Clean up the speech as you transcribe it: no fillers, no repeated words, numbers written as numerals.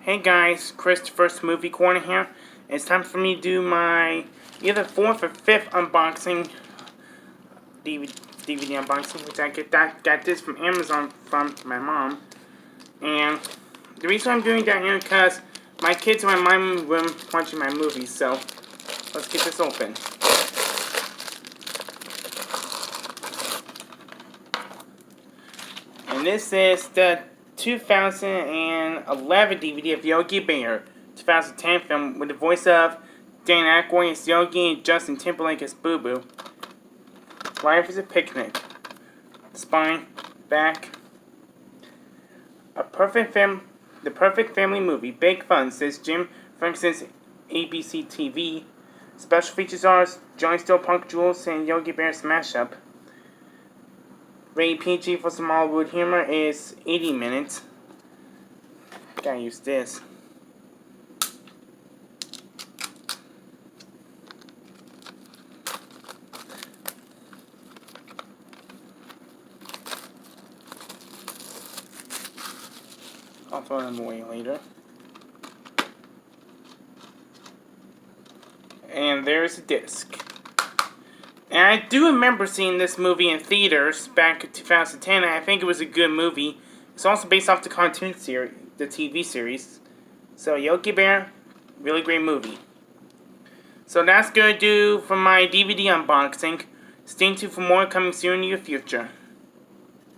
Hey guys, Christopher's Movie Corner here. It's time for me to do my either 4th or 5th unboxing, DVD unboxing, which I got this from Amazon from my mom. And the reason I'm doing that here is because my kids are in my room watching my movies, so let's get this open. And this is the 2011 DVD of Yogi Bear, 2010 film with the voice of Dan Aykroyd as Yogi and Justin Timberlake as Boo Boo. Life is a picnic. Spine, back. The perfect family movie. Big fun, says Jim Ferguson's ABC TV. Special features are Johnny Still Punk Jules and Yogi Bear Smash Up. Rated PG for some Hollywood humor is 80 minutes. Gotta use this. I'll throw them away later. And there's a disc. And I do remember seeing this movie in theaters back in 2010, and I think it was a good movie. It's also based off the cartoon series, the TV series. So Yogi Bear, really great movie. So that's gonna do for my DVD unboxing. Stay tuned for more coming soon in your future.